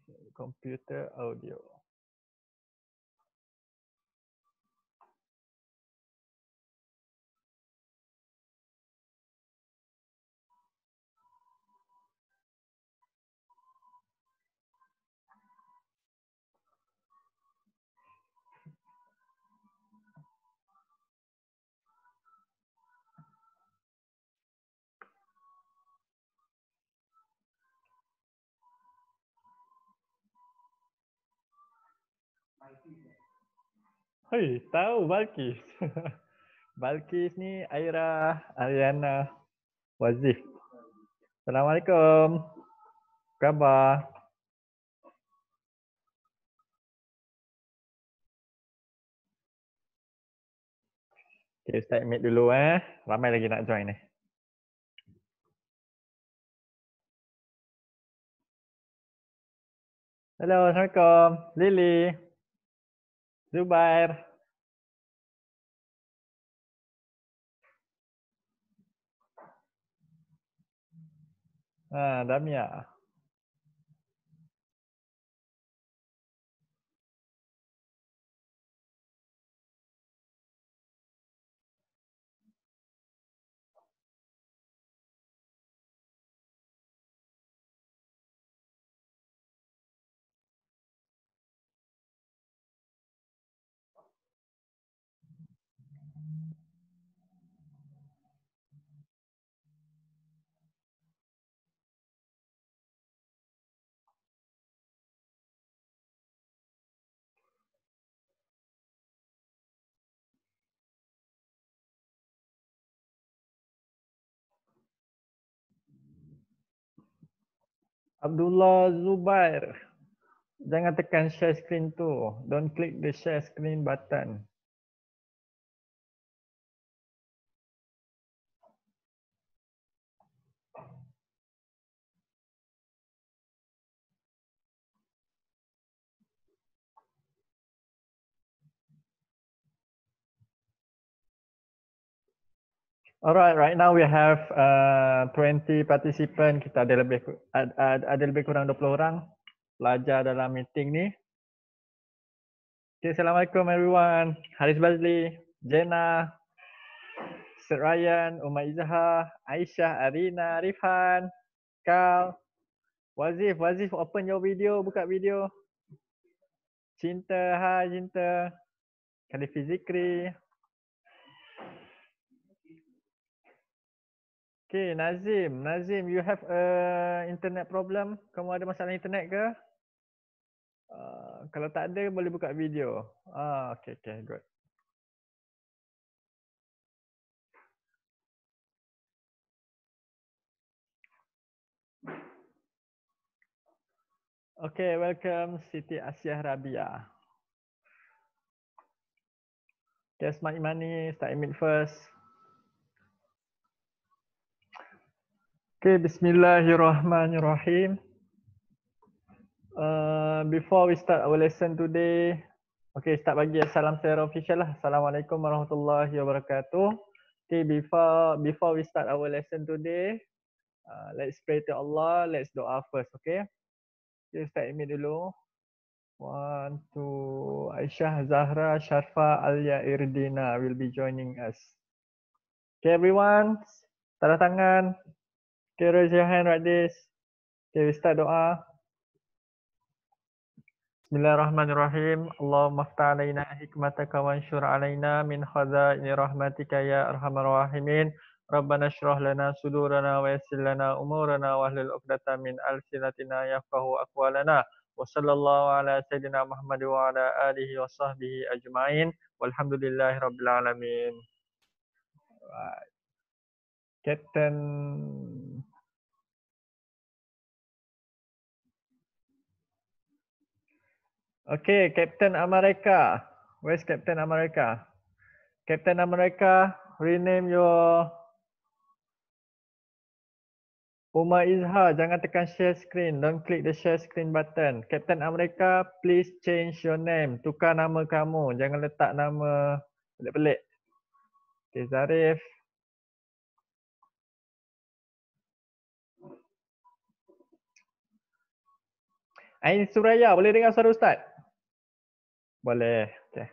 Computer audio. Hei, tahu Balkis. Balkis ni Aira, Ariana, Wazif. Assalamualaikum. Khabar? Okay, start meet dulu Ramai lagi nak join ni. Hello, Assalamualaikum. Lily. Zubair. Damia. Abdullah Zubair. Jangan tekan share screen tu. Don't click the share screen button. Alright, right now we have 20 participant. Kita ada lebih kurang 20 orang pelajar dalam meeting ni. Okay, Assalamualaikum everyone. Haris Bazli, Jenna, Sir Ryan, Umar Izzah, Aisyah, Arina, Rifhan, Kal, Wazif, open your video, buka video. Cinta, hai Cinta. Khalifi Zikri. Okay, Nazim, you have a internet problem? Kamu ada masalah internet ke? Kalau tak ada, boleh buka video. Okay, good. Okay, welcome Siti Asyah Rabia. Okay, Smart Imani, start emit first. Okay, Bismillahirrahmanirrahim. Before we start our lesson today, okay, start bagi salam secara official lah. Assalamualaikum warahmatullahi wabarakatuh. Okay, before we start our lesson today, let's pray to Allah. Let's doa first, okay? Okay, start emit dulu. 1, 2, Aisyah, Zahra, Sharfa, Alia, Irdina will be joining us. Okay, everyone, tanda tangan. Okay, raise your hand like this. Okay, we start doa. Bismillahirrahmanirrahim. Allahumma aftah alaina hikmataka wa anshur alaina min khazaini rahmatika ya arhamar rahimin. Rabbana shrah lana sudurana wa yassir lana umurana wa hlul 'uqdatam min alsinatina yafqahu aqwalana. Wa sallallahu ala sayyidina Muhammad wa ala alihi wa sahbihi ajma'in. Walhamdulillahi rabbil alamin. Right. Captain Okay, Captain America. Where's Captain America? Captain America, rename your Umar Izhar. Jangan tekan share screen. Don't click the share screen button. Captain America, please change your name. Tukar nama kamu. Jangan letak nama pelik-pelik. Okay, Zarif. Ain Suraya, boleh dengar suara Ustaz? Boleh. Okay.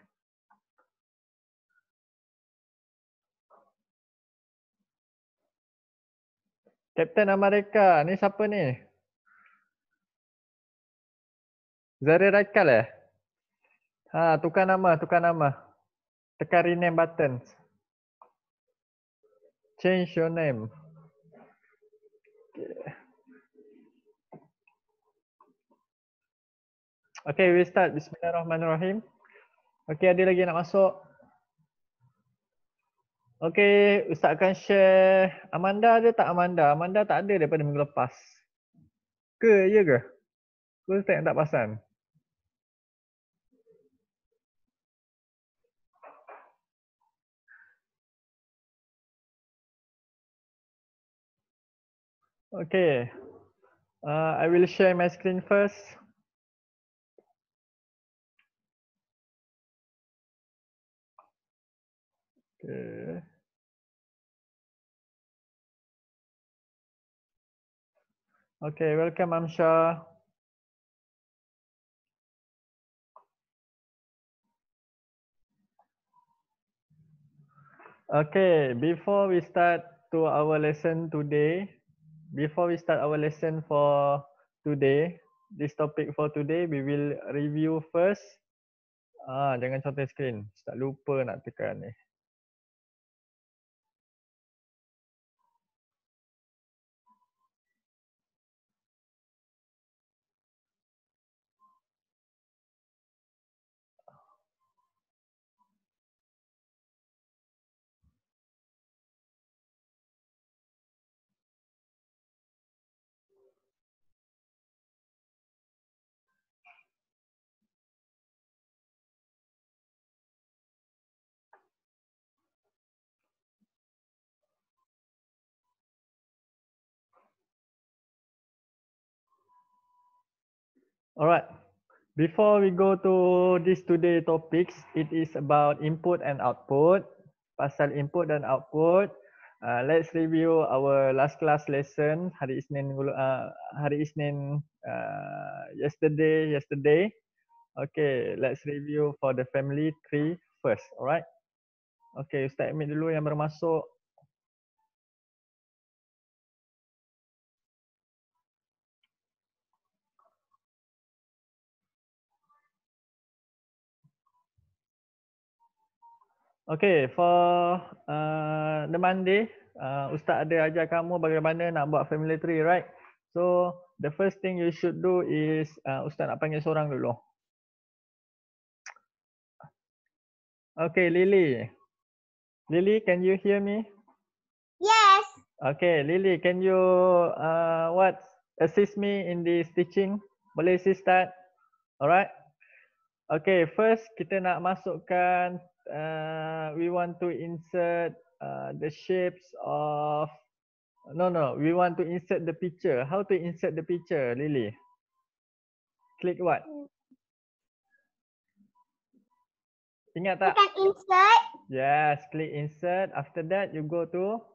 Captain America, ni siapa ni? Zahir Raikal eh? Ha, tukar nama, tukar nama. Tekan rename button. Change your name. Okay, we start. Bismillahirrahmanirrahim. Okay, ada lagi nak masuk? Okay, Ustaz akan share. Amanda ada tak Amanda? Amanda tak ada daripada minggu lepas. Ke, ya ke? Ke Ustaz yang tak perasan? Okay. I will share my screen first. Okay. Okay, welcome Amsha. Okay, before we start to our lesson today, for today, this topic for today, we will review first. Jangan contoh screen. Tak lupa nak tekan ni. Alright. Before we go to this today topics, it is about input and output. Pasal input dan output, let's review our last class lesson hari Isnin yesterday. Okay, let's review for the family tree first. Alright. Okay, Ustaz Emil dulu yang bermasuk. Okay, for the Monday, Ustaz ada ajar kamu bagaimana nak buat family tree, right? So, the first thing you should do is, Ustaz nak panggil seorang dulu. Okay, Lily. Lily, can you hear me? Yes. Okay, Lily, can you assist me in this teaching? Boleh assist Ustaz? Alright. Okay, first kita nak masukkan, we want to insert the shapes of, we want to insert the picture. How to insert the picture, Lily? Click what? Ingat tak? You can insert Yes, click insert. After that, you go to?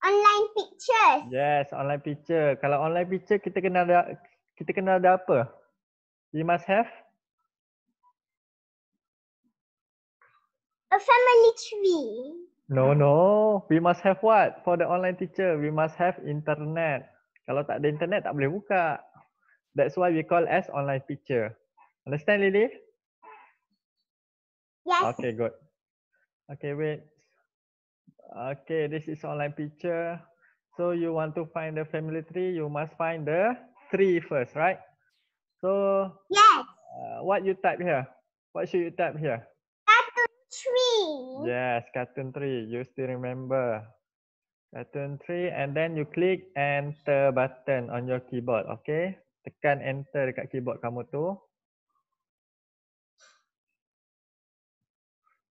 online pictures. Yes, online picture. Kalau online picture, kita kena ada apa? You must have? A family tree. No. We must have what? For the online teacher, we must have internet. Kalau tak ada internet, tak boleh buka. That's why we call as online picture. Understand, Lily? Yes. Okay, good. Okay, wait. Okay, this is online picture. So you want to find the family tree, you must find the tree first, right? So Yes. what you type here? What should you type here? Cartoon tree. Yes, cartoon tree. You still remember. Cartoon tree, and then you click enter button on your keyboard, okay? Tekan enter dekat keyboard kamu tu.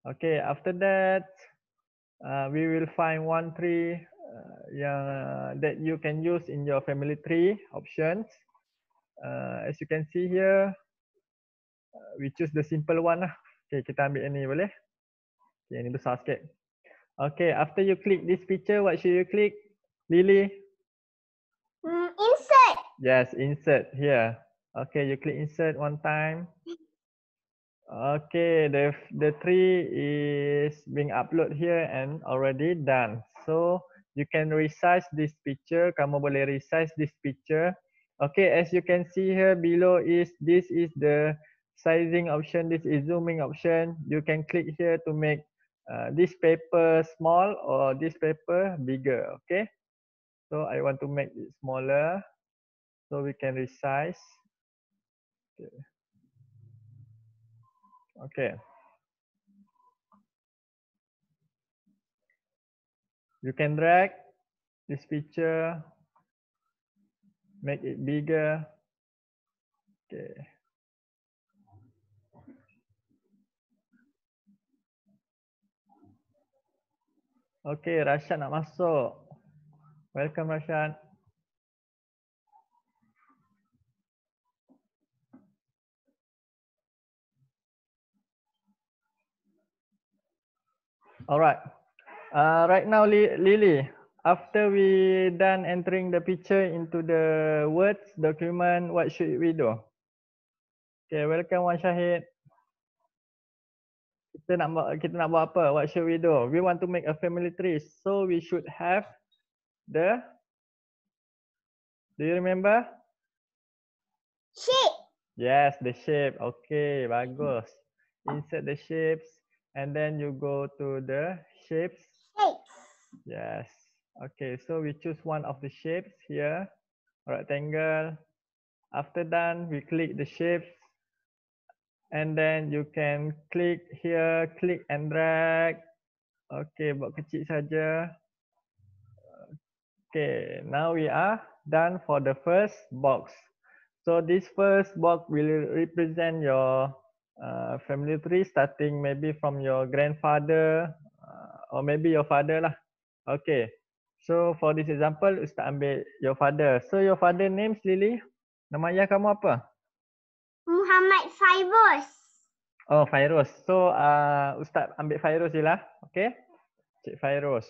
Okay, after that, we will find one tree that you can use in your family tree options. As you can see here, we choose the simple one lah. Okay, kita ambil ini boleh? Okay, ini besar sikit. Okay, after you click this picture, what should you click, Lily? Insert. Yes, insert here. Okay, you click insert one time. Okay, the tree is being uploaded here and already done. So you can resize this picture. Kamu boleh resize this picture. Okay, as you can see here below this is the sizing option. This is zooming option. You can click here to make this paper small or this paper bigger. Okay, so I want to make it smaller, so we can resize. Okay. You can drag this picture, make it bigger. Okay. Okay, Rashad nak masuk. Welcome Rashad. Alright. Right now, Lily, after we done entering the picture into the Words document, what should we do? Okay, welcome Wan Syahid. Kita nak buat apa? What should we do? We want to make a family tree, so we should have the. Do you remember? Shape. Yes, the shape. Okay, bagus. Insert the shapes, and then you go to the shapes. Shapes. Yes. Okay, so we choose one of the shapes here, rectangle. After done, we click the shapes, and then you can click here, click and drag. Okay, buat kecil saja. Okay, now we are done for the first box. So this first box will represent your family tree, starting maybe from your grandfather or maybe your father lah. Okay. So for this example, Ustaz ambil your father. So your father names Lily. Nama ayah kamu apa? Muhammad Fairuz. Oh, Fairuz. So Ustaz ambil Fairuz je lah. Okay. Cik Fairuz.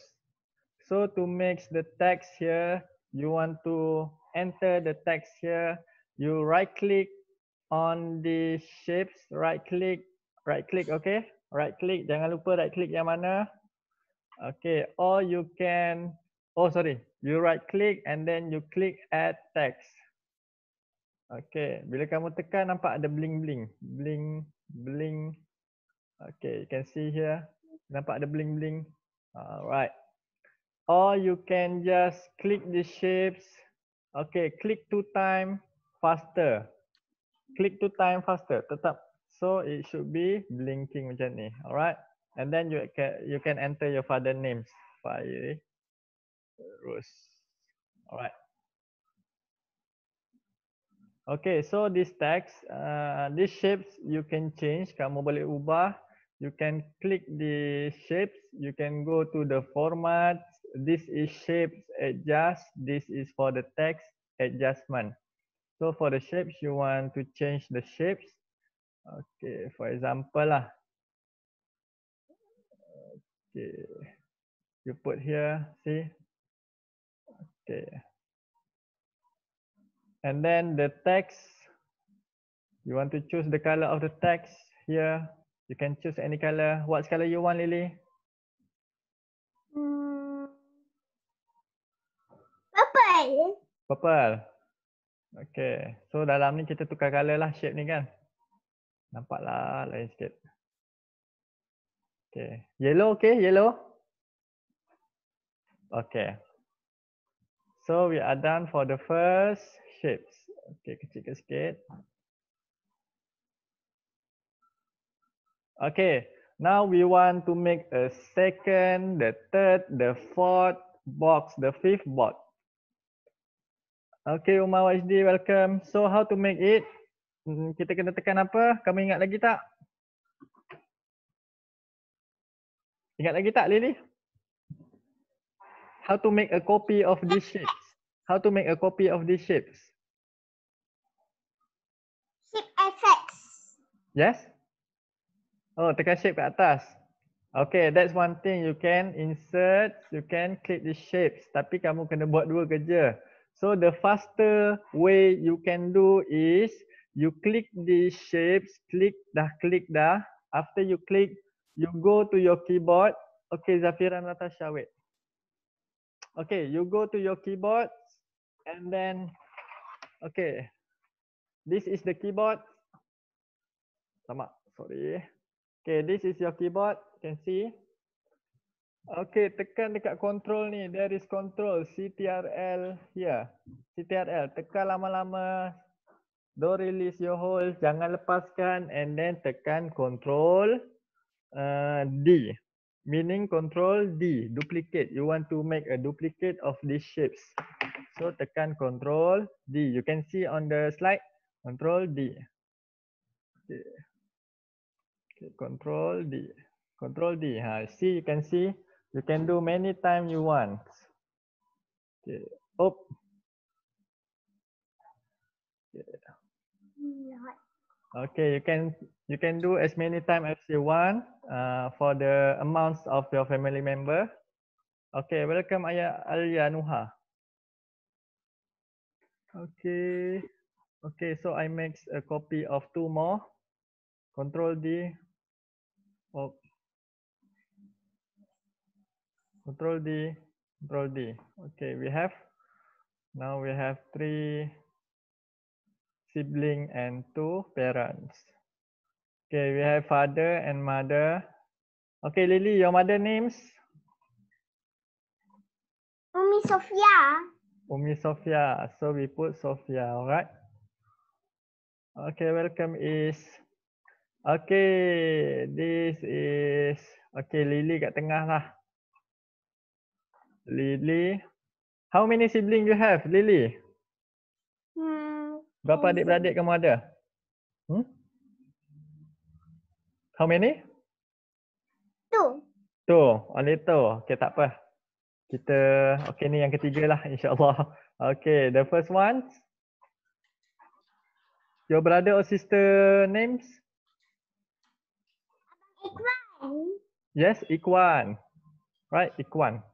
So to make the text here, you want to enter the text here. You right click on the shapes, right click, okay? Right click, jangan lupa right click yang mana. Okay, or you can, oh sorry, you right click and then you click add text. Okay, bila kamu tekan nampak ada bling bling, bling bling. Okay, you can see here, nampak ada bling bling. Alright. Or you can just click the shapes. Okay, click 2 times faster. Click 2 times faster. Tetap. So it should be blinking macam ni. Alright. And then you can enter your father names. Fairuz. Alright. Okay, so this text, these shapes you can change. Kamu boleh ubah. You can click the shapes. You can go to the format. This is shapes adjust. This is for the text adjustment. So for the shapes, you want to change the shapes. Okay, for example lah. Okay, you put here, see? Okay. And then the text, you want to choose the color of the text here. You can choose any color. What color you want, Lily? Purple. Purple. Okay. So dalam ni kita tukar color lah shape ni kan. Nampaklah lain sikit. Okay. Yellow, okay? Yellow? Okay. So we are done for the first shapes. Okay, kecilkan sikit. Okay, now we want to make a second, the third, the fourth box, the fifth box. Okay, Umar Wajdi, welcome. So how to make it? Kita kena tekan apa? Kamu ingat lagi tak? Ingat lagi tak, Lily? How to make a copy of these shapes? How to make a copy of these shapes? Shape effects. Yes? Oh, tekan shape kat atas. Okay, that's one thing. You can insert, you can click the shapes. Tapi kamu kena buat dua kerja. So the faster way you can do is You click the shapes, click dah. After you click, you go to your keyboard. Okay, Zafira, Natasha, wait. Okay, you go to your keyboard and then, okay, this is the keyboard. Sama, sorry. Okay, this is your keyboard, you can see. Okay, tekan dekat control ni, there is control, CTRL here. CTRL, tekan lama-lama. Don't release your hold, jangan lepaskan, and then tekan control D. Meaning control D, duplicate. You want to make a duplicate of these shapes. So tekan control D. You can see on the slide, control D. Okay. Okay, control D. Control D. See, you can see, you can do many times you want. Okay. Oh. Okay, you can do as many times as you want for the amounts of your family member. Okay, welcome Ayah Alia Nuha. Okay, okay, so I make a copy of 2 more. Control D. Oh. Control D. Control D. Okay, now we have 3 siblings and 2 parents. Okay, we have father and mother. Okay, Lily, your mother names? Umi Sofia. Umi Sofia. So we put Sofia, alright? Okay, welcome is. Okay, this is. Okay, Lily kat tengah lah. Lily. How many siblings you have, Lily? Berapa adik-beradik kamu ada? How many? 2. Only 2. Okay, tak apa. Kita, okay ni yang ketiga lah insyaAllah. Okay, the first one. Your brother or sister names? Ikwan. Yes, Ikwan. Right, Ikwan.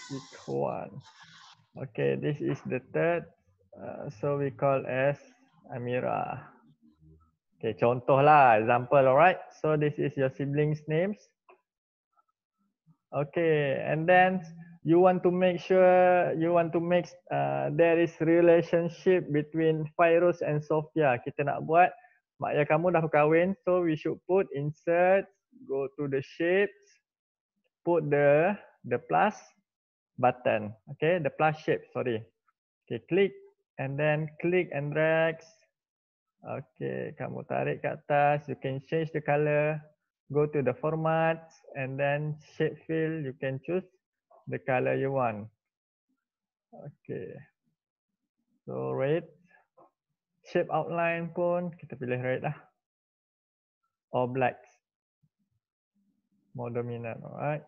Ikwan. Okay, this is the third. So we call as Amira. Okay, contoh lah, example, alright. So this is your siblings' names. Okay, and then you want to make sure there is relationship between Fairuz and Sophia. Kita nak buat mak ayah kamu dah berkahwin, so we should put insert, go to the shapes, put the plus button. Okay, the plus shape, sorry. Okay, click and then click and drag. Okay, kamu tarik ke atas, you can change the color. Go to the format and then shape fill, you can choose the color you want. Okay. So red. Shape outline pun kita pilih red lah. Or black. More dominant, alright.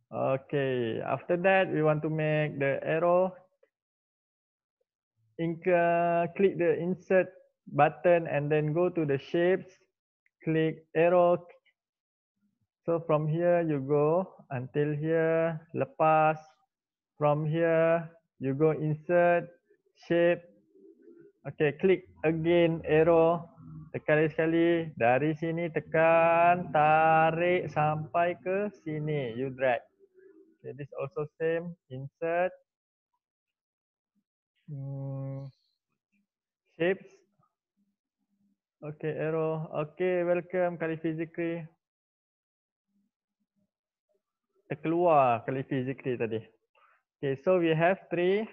Okay, after that we want to make the arrow. Click the insert button and then go to the shapes. Click arrow. So from here you go until here, lepas. From here you go insert, shape. Okay, click again arrow. Tekan sekali, dari sini tekan, tarik sampai ke sini, you drag. Okay, this also same, insert. Shapes. Okay, arrow. Okay, welcome Kalifi Zikri. Terkeluar Kalifi Zikri tadi. Okay, so we have three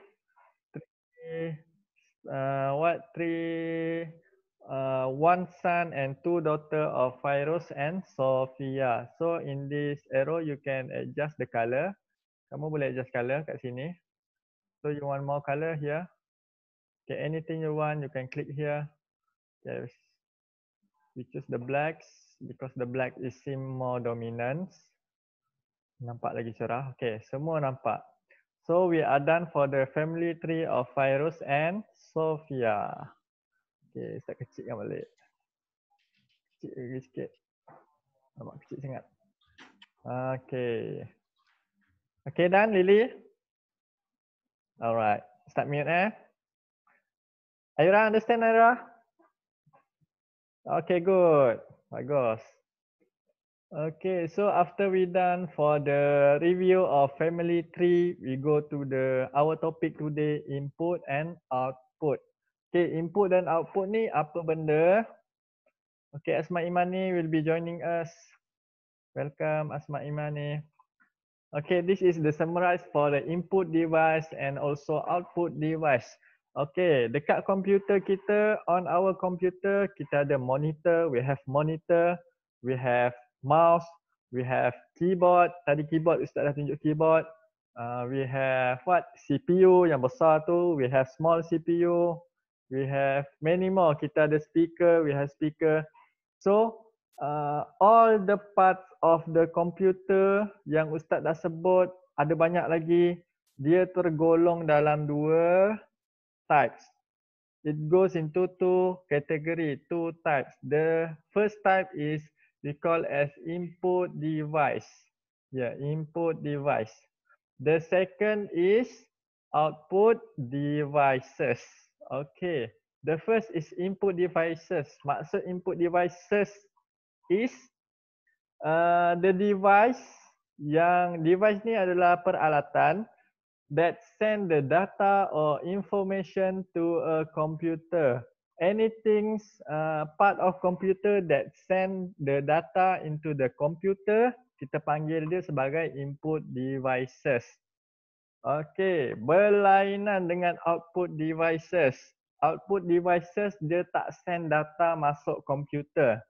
one son and 2 daughter of Fairuz and Sophia. So in this arrow you can adjust the color. Kamu boleh adjust color kat sini. So you want more color here. Okay, anything you want you can click here. Okay, we choose the blacks because the black is seem more dominant. Nampak lagi cerah. Okay, semua nampak. So we are done for the family tree of Fairuz and Sophia. Okay, start kecilkan balik. Kecil lagi sikit. Nampak kecil sangat. Okay. Okay, done Lily? Alright. Start mute Aira, understand Aira? Okay, good. Bagus. Okay, so after we done for the review of family tree, we go to our topic today, input and output. Okay, input dan output ni apa benda? Okay, Asma Imani will be joining us. Welcome Asma Imani. Okay, this is the summarize for the input device and also output device. Okay, dekat komputer kita, on our computer, kita ada monitor, we have mouse, we have keyboard. Tadi keyboard Ustaz dah tunjuk keyboard. We have what? CPU yang besar tu, we have small CPU, we have many more. Kita ada speaker, we have speaker. So, all the parts of the computer yang Ustaz dah sebut, ada banyak lagi, dia tergolong dalam dua types. It goes into two category, two types. The first type is we call as input device. Yeah, input device. The second is output devices. Okay. The first is input devices. Maksud input devices is the device ni adalah peralatan that send the data or information to a computer. Anything part of computer that send the data into the computer, kita panggil dia sebagai input devices. Okay, berlainan dengan output devices. Output devices dia tak send data masuk komputer.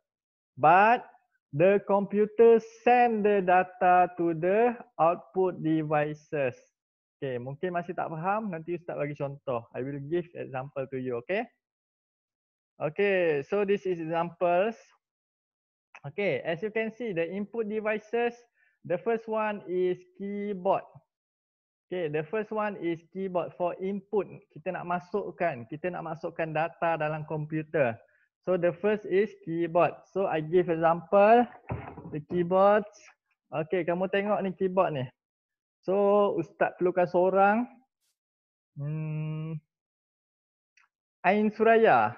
But the computer send the data to the output devices. Okay, mungkin masih tak faham, nanti Ustaz bagi contoh. I will give example to you, okay? Okay, so this is examples. Okay, as you can see, the input devices, the first one is keyboard. Okay, the first one is keyboard for input. Kita nak masukkan data dalam komputer. So the first is keyboard. So I give example, the keyboards. Okay, kamu tengok ni keyboard ni. So Ustaz perlukan seorang. Ain Suraya.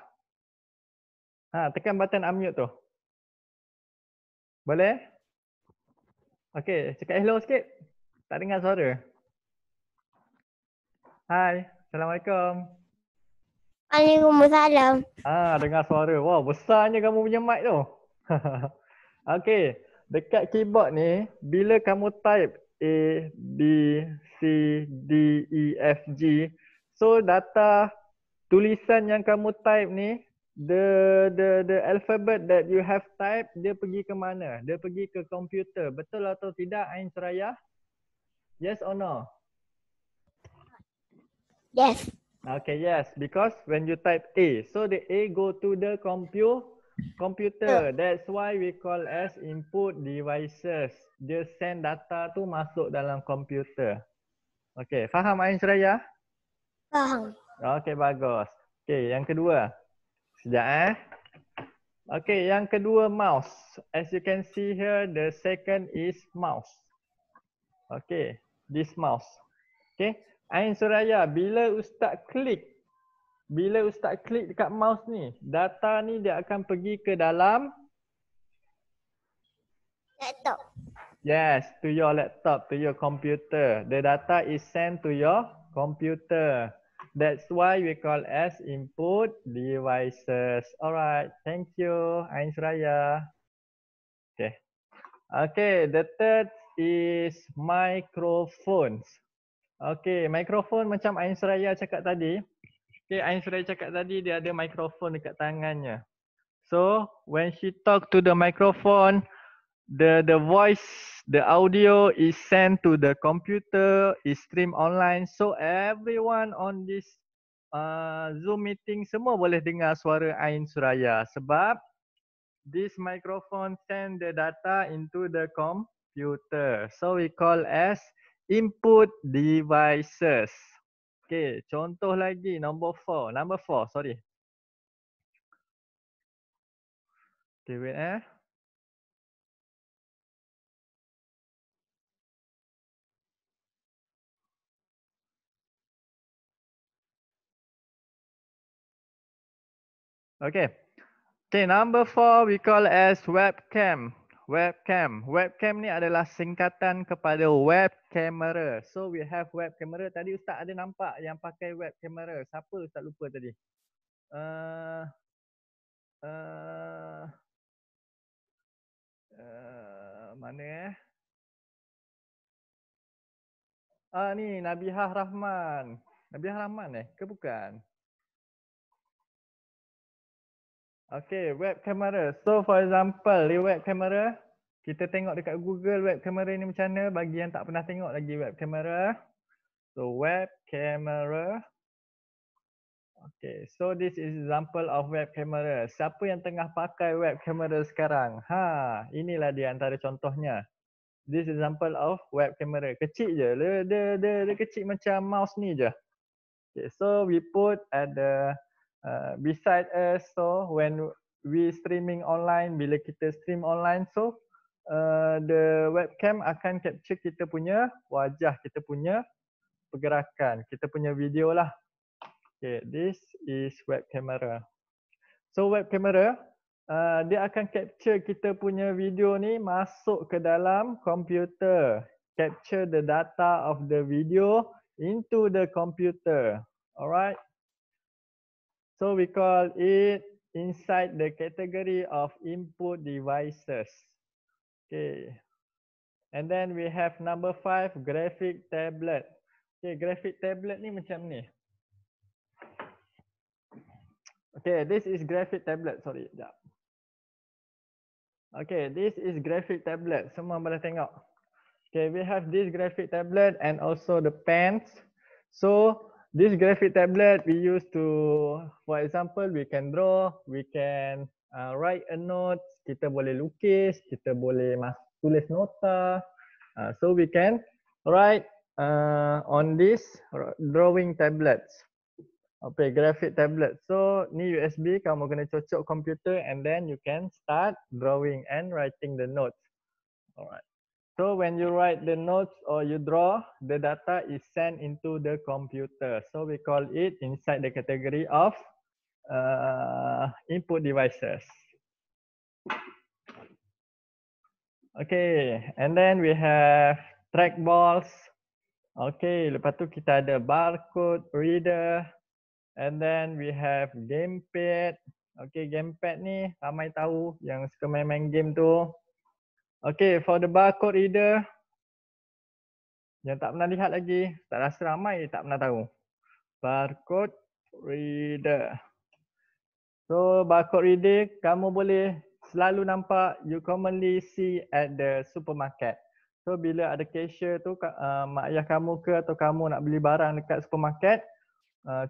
Tekan button unmute tu. Boleh? Okay, cakap hello sikit. Tak dengar suara. Hai, Assalamualaikum. Waalaikumsalam. Dengar suara. Wow, besarnya kamu punya mic tu. Okay, dekat keyboard ni, bila kamu type A, B, C, D, E, F, G, so data tulisan yang kamu type ni, the alphabet that you have typed, dia pergi ke mana? Dia pergi ke komputer. Betul atau tidak, Ain Suraya? Yes or no? Yes. Okay, yes, because when you type A, so the A go to the computer. That's why we call as input devices. Dia send data tu masuk dalam komputer. Okay, faham Ain Suraya? Faham. Okay, bagus. Okay, yang kedua. Sekejap Okay, yang kedua mouse. As you can see here, the second is mouse. Okay, this mouse. Okay, Ain Suraya, bila Ustaz klik dekat mouse ni, data ni dia akan pergi ke dalam Laptop. yes, to your laptop, to your computer. The data is sent to your computer. That's why we call as input devices. Alright, thank you, Ain Suraya. Okay. Okay, the third is microphones. Okay, microphone macam Ain Suraya cakap tadi. Okay, Ain Suraya cakap tadi dia ada microphone dekat tangannya. So, when she talk to the microphone, the voice, the audio is sent to the computer, is streamed online. So, everyone on this Zoom meeting semua boleh dengar suara Ain Suraya sebab this microphone send the data into the computer. So, we call as input devices. Okay, contoh lagi number 4, sorry. Okay, wait Okay. Okay, number 4 we call as webcam. Webcam. Webcam ni adalah singkatan kepada web camera. So we have web camera. Tadi Ustaz ada nampak yang pakai web camera. Siapa Ustaz lupa tadi? Uh, uh, mana ni Nabihah Rahman. Nabihah Rahman ke bukan? Okay, web camera. So for example, di web camera, kita tengok dekat Google web camera ni macam mana bagi yang tak pernah tengok lagi web camera. So web camera. Okay, so this is example of web camera. Siapa yang tengah pakai web camera sekarang? Inilah dia antara contohnya. This example of web camera. Kecil je. Dia kecil macam mouse ni je. Okay, so we put at the beside us. So when we streaming online, bila kita stream online, so the webcam akan capture kita punya wajah, kita punya pergerakan, kita punya video lah. Okay, this is web camera. So web camera, dia akan capture kita punya video ni masuk ke dalam komputer. Capture the data of the video into the computer. Alright. So we call it inside the category of input devices. Okay. And then we have number 5, graphic tablet. Okay, graphic tablet ni macam ni. Okay, this is graphic tablet. Sorry, sekejap. Okay, this is graphic tablet. Semua boleh tengok. Okay, we have this graphic tablet and also the pens. So this graphic tablet we use to, for example, we can draw, we can write a note, kita boleh lukis, kita boleh tulis nota. So we can write on this drawing tablets. Okay, graphic tablet. So ni USB, kamu kena cocok komputer and then you can start drawing and writing the notes. Alright. So when you write the notes or you draw, the data is sent into the computer. So we call it inside the category of input devices. Okay, and then we have trackballs. Okay, lepas tu kita ada barcode reader. And then we have gamepad. Okay, gamepad ni ramai tahu yang suka main-main game tu. Okay, for the barcode reader, yang tak pernah lihat lagi, tak rasa ramai tak pernah tahu. Barcode reader. So barcode reader kamu boleh selalu nampak, you commonly see at the supermarket. So bila ada cashier tu, mak ayah kamu ke atau kamu nak beli barang dekat supermarket,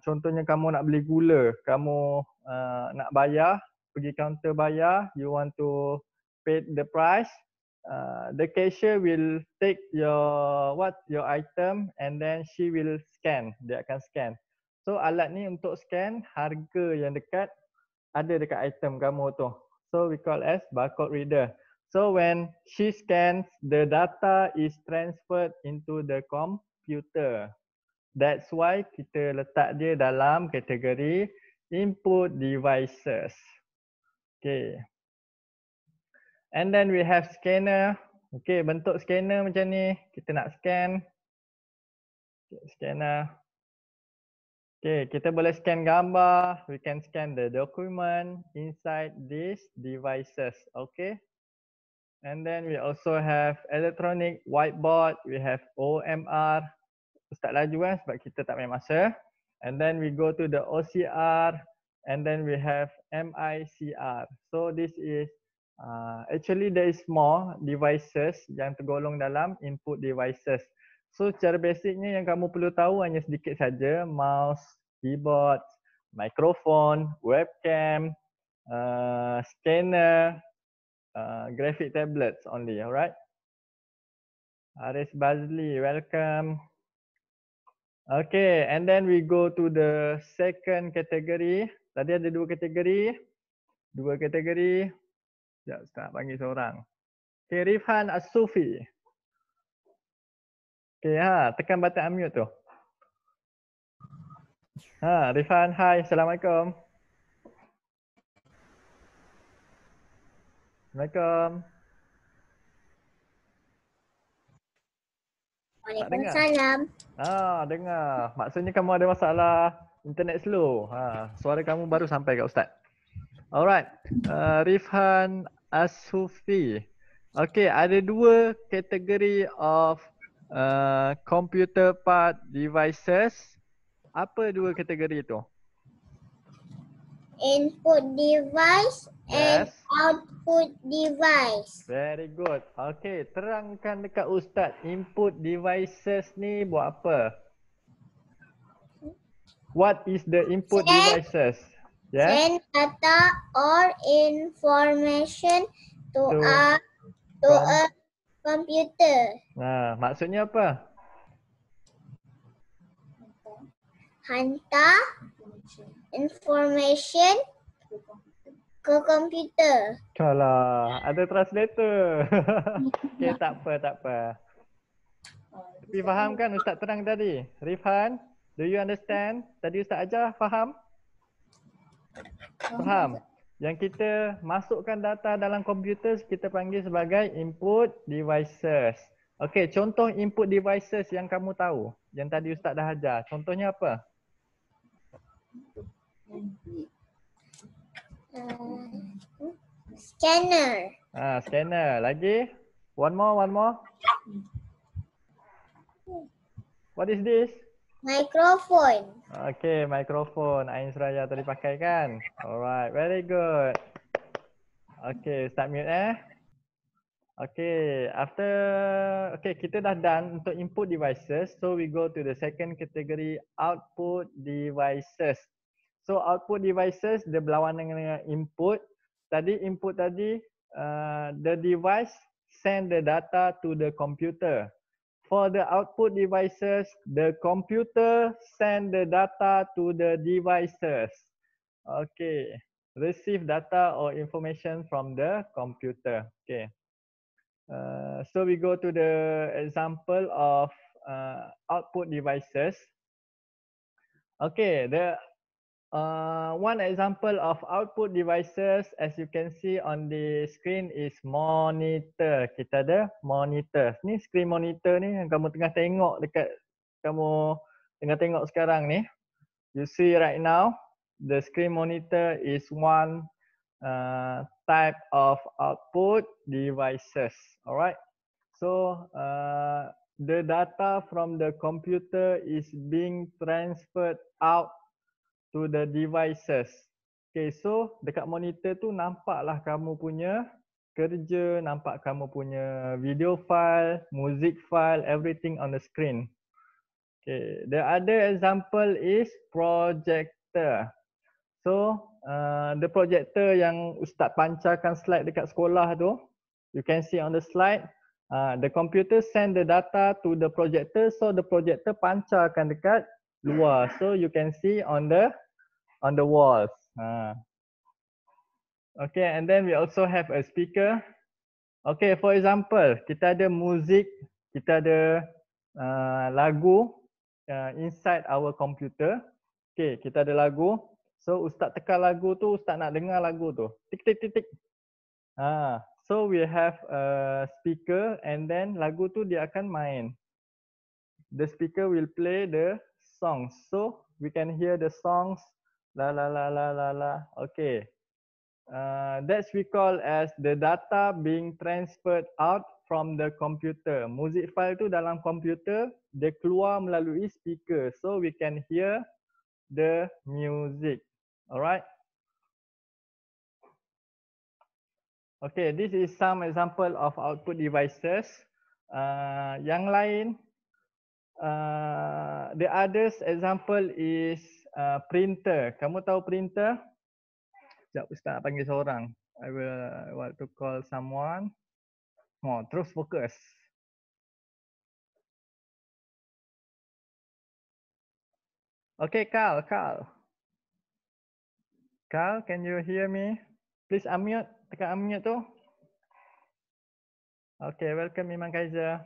contohnya kamu nak beli gula, kamu nak bayar, pergi kaunter bayar, you want to pay the price, the cashier will take your item and then she will scan, dia akan scan. So alat ni untuk scan harga yang dekat ada dekat item kamu tu. So we call as barcode reader. So when she scans, the data is transferred into the computer. That's why kita letak dia dalam kategori input devices. Okay. And then we have scanner. Okay, bentuk scanner macam ni. Kita nak scan. Okay, scanner. Okay, kita boleh scan gambar. We can scan the document inside these devices. Okay. And then we also have electronic whiteboard. We have OMR. Start laju sebab kita tak banyak masa. And then we go to the OCR. And then we have MICR. So this is actually there is more devices yang tergolong dalam input devices. So secara basicnya yang kamu perlu tahu hanya sedikit saja, mouse, keyboard, mikrofon, webcam, scanner, graphic tablets only, alright? Aris Bazli, welcome. Okay, and then we go to the second category. Tadi ada dua kategori. Sekejap, nak panggil seorang. Okay, Rifhan As-Sufi. Okay, tekan button unmute tu. Rifhan, hai, Assalamualaikum. Assalamualaikum. Tak dengar? Waalaikumsalam. Dengar. Maksudnya kamu ada masalah internet slow. Suara kamu baru sampai kat Ustaz. Alright. Rifhan Ashufi. Okay, ada dua kategori of computer part devices. Apa dua kategori itu? Input device and Yes. output device. Very good. Okay, terangkan dekat Ustaz input devices ni buat apa? What is the input devices? Yes. Send data or information to To a computer. Maksudnya apa? Hantar information ke komputer. Alah, ada translator. Okay, tak apa. Tapi faham kan Ustaz terang tadi? Rifhan, do you understand? Tadi Ustaz ajar, faham? Faham? Yang kita masukkan data dalam komputer kita panggil sebagai input devices. Okay, contoh input devices yang kamu tahu. Yang tadi Ustaz dah ajar. Contohnya apa? Scanner. Scanner. Lagi? One more. What is this? Microphone. Okay, microphone. Ain Suraya tadi pakai kan? Alright, very good. Okay, start mute Okay, kita dah done untuk input devices. So we go to the second category, output devices. So output devices dia berlawanan dengan input. Tadi input tadi, the device send the data to the computer. For the output devices, the computer send the data to the devices. Okay, receive data or information from the computer. Okay. So we go to the example of output devices. Okay, the one example of output devices as you can see on the screen is monitor. Kita ada monitor. Ni screen monitor ni yang kamu tengah tengok dekat kamu tengah tengok sekarang ni. You see right now the screen monitor is one type of output devices. Alright. So the data from the computer is being transferred out to the devices. Okay, so dekat monitor tu nampaklah kamu punya kerja, nampak kamu punya video file, music file, everything on the screen. Okay, the other example is projector. So the projector yang Ustaz pancarkan slide dekat sekolah tu, you can see on the slide, the computer send the data to the projector, so the projector pancarkan dekat luar, so you can see on the walls. Okay, and then we also have a speaker. Okay, for example, kita ada music, kita ada lagu inside our computer. Okay, kita ada lagu. So Ustaz tekan lagu tu, Ustaz nak dengar lagu tu. Tik tik tik tik. So we have a speaker and then lagu tu dia akan main. The speaker will play the songs. So we can hear the songs. La la la la la la. Okay. That's we call as the data being transferred out from the computer. Music file tu dalam komputer, dia keluar melalui speaker. So we can hear the music. Alright. Okay, this is some example of output devices. Yang lain, the others example is printer. Kamu tahu printer? Sekejap, Ustaz nak panggil seorang. I want to call someone. Terus fokus. Okay, Carl. Carl, can you hear me? Please unmute. Tekan unmute tu. Okay, welcome Iman Kaiser.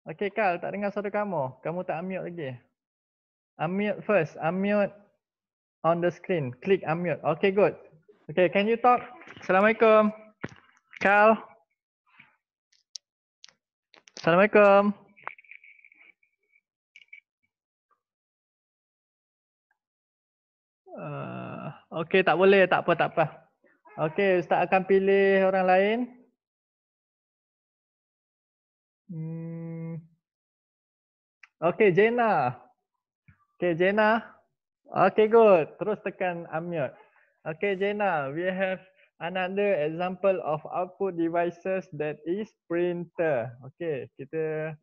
Okay, Carl, tak dengar suara kamu. Kamu tak unmute lagi. Unmute first. Unmute. on the screen. Click unmute. Okay, good. Okay, can you talk? Assalamualaikum. Kal. Assalamualaikum. Okay, tak boleh. Tak apa, tak apa. Okay, Ustaz akan pilih orang lain. Okay, Jena. Okay, Jena. Okay, good. Terus tekan unmute. Okay, Jena, we have another example of output devices that is printer. Okay, kita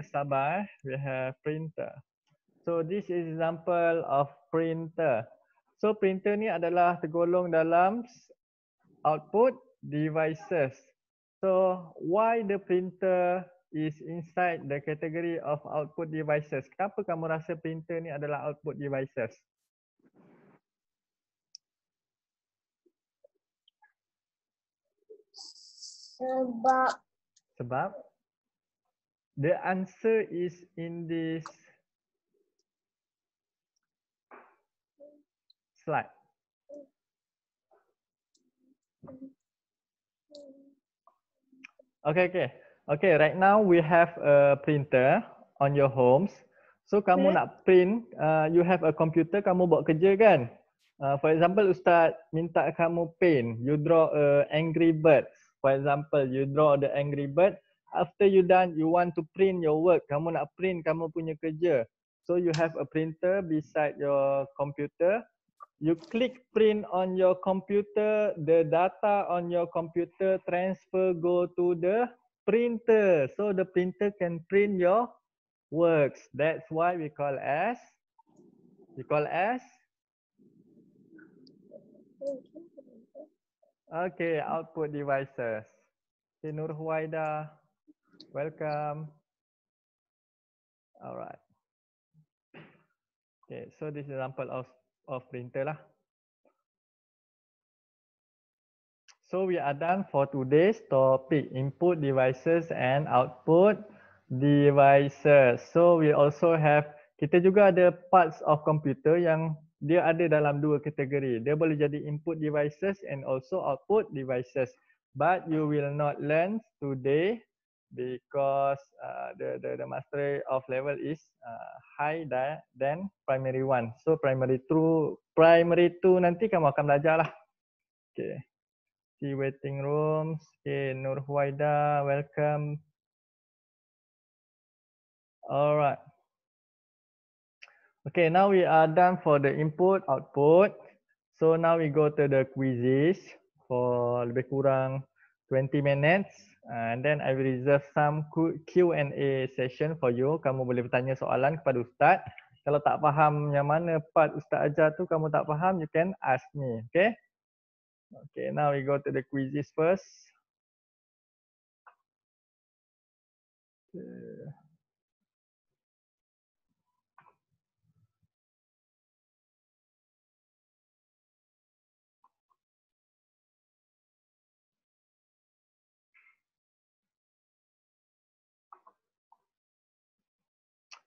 sabar. We have printer. So this is example of printer. So printer ni adalah tergolong dalam output devices. So why the printer is inside the category of output devices? Kenapa kamu rasa printer ni adalah output devices? Sebab the answer is in this slide. Okay, right now we have a printer on your homes. So kamu nak print, you have a computer, kamu buat kerja kan? For example, Ustaz minta kamu paint, you draw a angry bird. For example, you draw the angry bird. After you done, you want to print your work. Kamu nak print kamu punya kerja. So you have a printer beside your computer. You click print on your computer, the data on your computer transfer go to the printer. So the printer can print your works. That's why we call as okay, output devices. Okay, Nur Huwaida, welcome. All right. Okay, so this is example of printer lah. So we are done for today's topic, input devices and output devices. So we also have, kita juga ada parts of computer yang dia ada dalam dua kategori. Dia boleh jadi input devices and also output devices. But you will not learn today because the mastery of level is high than primary one. So primary two nanti kamu akan belajar lah. Okay. See waiting rooms. Okay, Nur Huwaida, welcome. All right. Okay, now we are done for the input, output. So now we go to the quizzes for lebih kurang 20 minutes. And then I will reserve some Q&A session for you. Kamu boleh bertanya soalan kepada Ustaz. Kalau tak faham yang mana part Ustaz ajar tu, kamu tak faham, you can ask me. Okay? Okay, now we go to the quizzes first.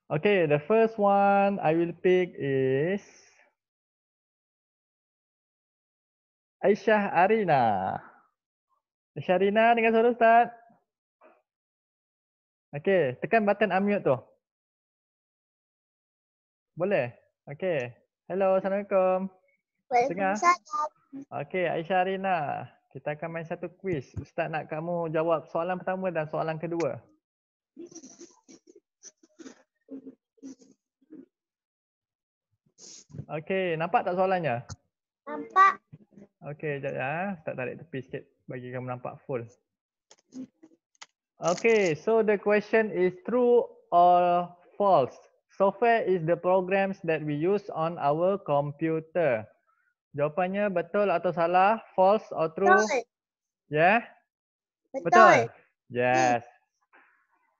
Okay, the first one I will pick is Aisyah Arina. Aisyah Arina dengan suara Ustaz. Okay, tekan button unmute tu. Boleh? Okay. Hello, Assalamualaikum. Waalaikumsalam. Okay, Aisyah Arina. Kita akan main satu quiz. Ustaz nak kamu jawab soalan pertama dan soalan kedua. Okay, nampak tak soalannya? Nampak? Okay, sekejap ya. Ustaz tarik tepi sikit bagi kamu nampak full. Okay, so the question is true or false? Software is the programs that we use on our computer. Jawapannya betul atau salah? False or true? Betul. Yeah? Betul. Yes.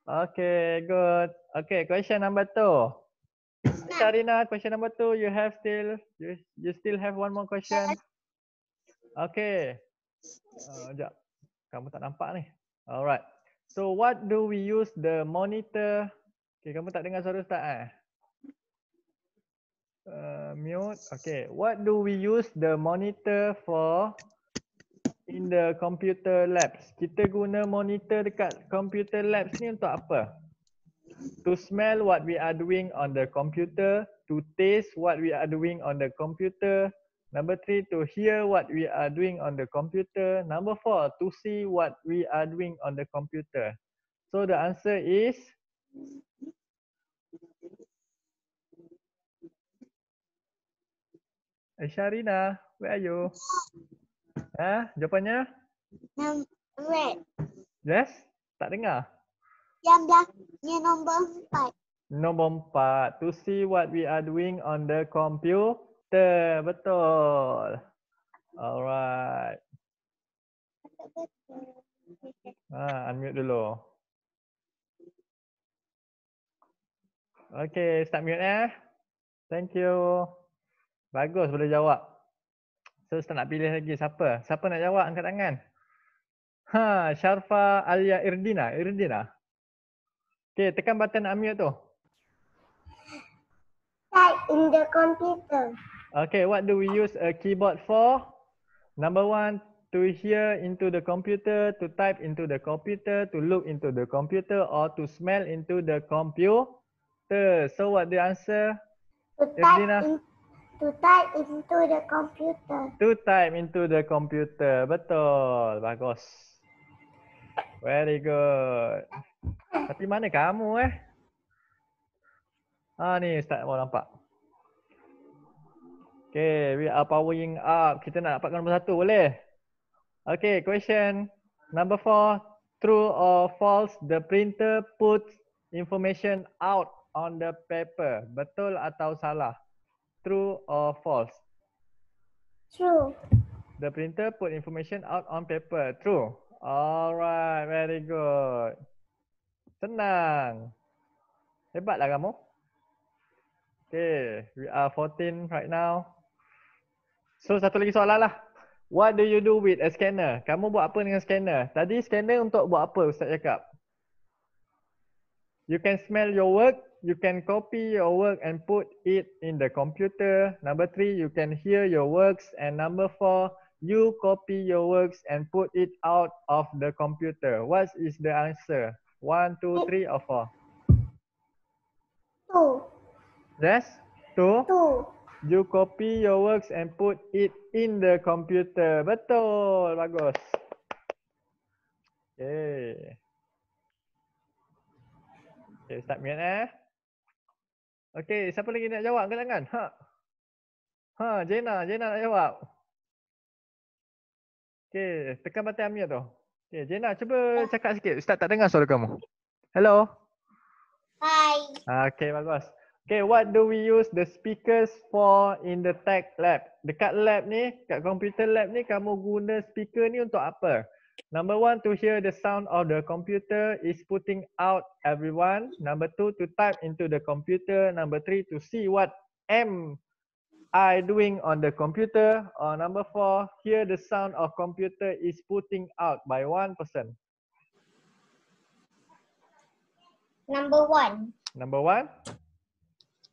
Okay, good. Okay, question number 2. Sharina, question number 2. You have you still have one more question? Okay. Sekejap. Kamu tak nampak ni. Alright. So what do we use the monitor? Okay, kamu tak dengar suara Ustaz Mute. Okay. What do we use the monitor for in the computer labs? Kita guna monitor dekat computer labs ni untuk apa? To smell what we are doing on the computer, to taste what we are doing on the computer. Number 3, to hear what we are doing on the computer. Number 4, to see what we are doing on the computer. So the answer is Sharina, where are you? Jawapannya? Red. Yes? Tak dengar? Yang belakangnya nombor 4. Nombor 4. To see what we are doing on the computer. Betul. Alright. Unmute dulu. Okay, start mute. Thank you. Bagus boleh jawab. So, tak nak pilih lagi siapa? Siapa nak jawab? Angkat tangan. Sharfa Alia Irdina. Okay, tekan button unmute tu. Type in the computer. Okay, what do we use a keyboard for? Number 1, to hear into the computer, to type into the computer, to look into the computer, or to smell into the computer. So what the answer? To type into the computer. To type into the computer. Betul. Bagus. Very good. Tapi mana kamu ni Ustaz mau nampak. Okay, we are powering up. Kita nak dapatkan nombor 1 boleh? Okay, question number 4. True or false, the printer puts information out on the paper. Betul atau salah? True or false? True. The printer put information out on paper. True. Alright, very good. Senang. Hebatlah kamu. Okay, we are 14 right now. So, satu lagi soalan lah. What do you do with a scanner? Kamu buat apa dengan scanner? Tadi scanner untuk buat apa Ustaz cakap? You can smell your work. You can copy your work and put it in the computer. Number 3, you can hear your works. And number 4, you copy your works and put it out of the computer. What is the answer? 1, 2, 3 or 4? 2. Yes? 2? 2. You copy your works and put it in the computer. Betul. Bagus. Okay. Okay, start mute Okay, siapa lagi nak jawab? Angkat tangan. Jena nak jawab. Okay, tekan button unmute tu. Okay, Jena cuba cakap sikit. Ustaz tak dengar suara kamu. Hello. Hi. Okay, bagus. Okay, what do we use the speakers for in the tech lab? Dekat lab ni, kat computer lab ni kamu guna speaker ni untuk apa? Number 1, to hear the sound of the computer is putting out everyone. Number 2, to type into the computer. Number 3, to see what am I doing on the computer. Or number 4, hear the sound of computer is putting out by one person. Number 1. Number 1?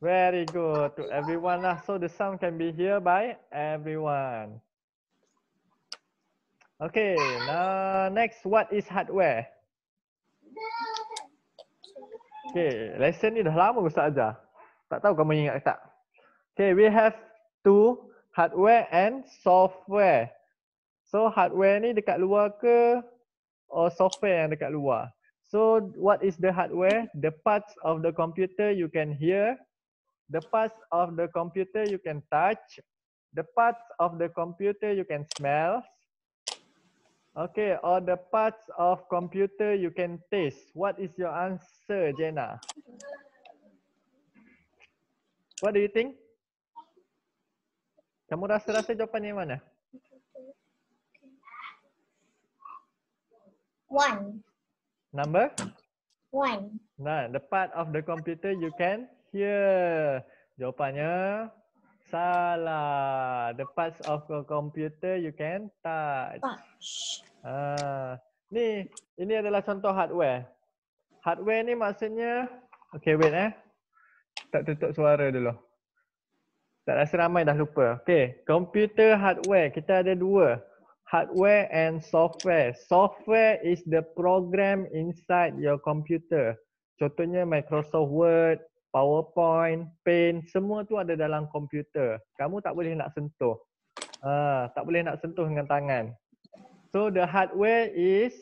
Very good to everyone lah. So the sound can be heard by everyone. Okay, now next, what is hardware? Okay, lesson ni dah lama Ustaz ajar. Tak tahu kamu ingat tak? Okay, we have 2, hardware and software. So hardware ni dekat luar ke or software yang dekat luar? So what is the hardware? The parts of the computer you can hear. The parts of the computer you can touch. The parts of the computer you can smell. Okay, or the parts of computer you can taste. What is your answer, Jena? What do you think? Kamu rasa jawapan yang mana? 1. Number? 1. Nah, the part of the computer you can hear. Jawapannya salah. The parts of the computer you can touch. Ini adalah contoh hardware. Hardware ni maksudnya, okay wait Tak tutup suara dulu. Tak rasa ramai dah lupa. Okay, computer hardware. Kita ada dua. Hardware and software. Software is the program inside your computer. Contohnya Microsoft Word, PowerPoint, Paint, semua tu ada dalam komputer. Kamu tak boleh nak sentuh. Tak boleh nak sentuh dengan tangan. So the hardware is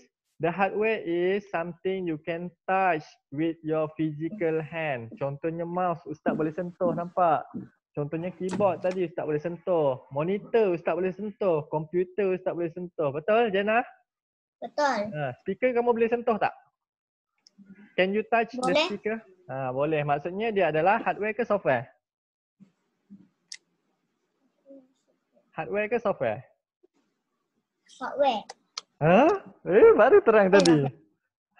something you can touch with your physical hand. Contohnya mouse, Ustaz boleh sentuh, nampak? Contohnya keyboard tadi Ustaz boleh sentuh. Monitor Ustaz boleh sentuh. Komputer Ustaz boleh sentuh. Betul Jana? Betul. Speaker kamu boleh sentuh tak? Can you touch the Boleh. speaker? Boleh. Maksudnya dia adalah hardware ke software? Hardware ke software? Software. Baru terang tadi.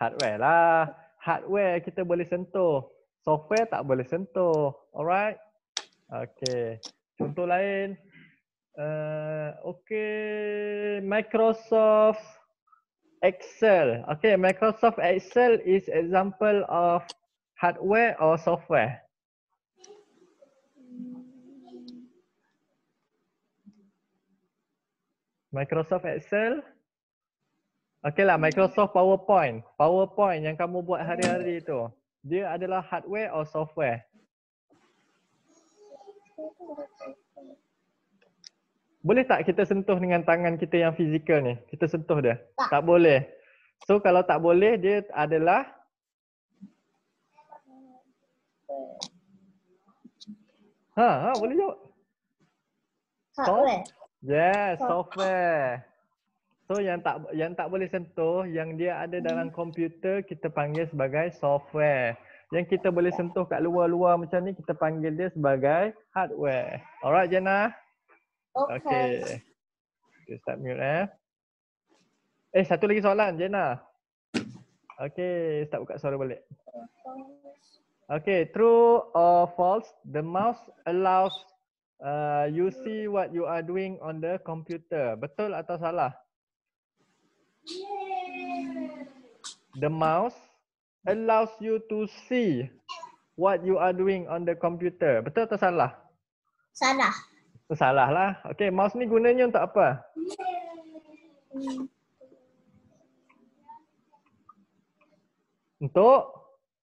Hardware lah. Hardware kita boleh sentuh. Software tak boleh sentuh. Alright? Okay. Contoh lain. Okay. Microsoft Excel. Okay. Microsoft Excel is example of hardware or software? Microsoft Excel. Okay lah, Microsoft PowerPoint. PowerPoint yang kamu buat hari-hari tu. Dia adalah hardware or software? Boleh tak kita sentuh dengan tangan kita yang fizikal ni? Kita sentuh dia? Tak boleh. So kalau tak boleh, dia adalah? Boleh jawab. Hardware. Yes, software. So yang tak boleh sentuh, yang dia ada dalam komputer, kita panggil sebagai software. Yang kita boleh sentuh kat luar-luar macam ni, kita panggil dia sebagai hardware. Alright Jana? Okay. Okay, start mute satu lagi soalan Jana. Okay, start buka suara balik. Okay, true or false, the mouse allows you see what you are doing on the computer. Betul atau salah? The mouse allows you to see what you are doing on the computer. Betul atau salah? Salah. Salah lah. Okay, mouse ni gunanya untuk apa? Untuk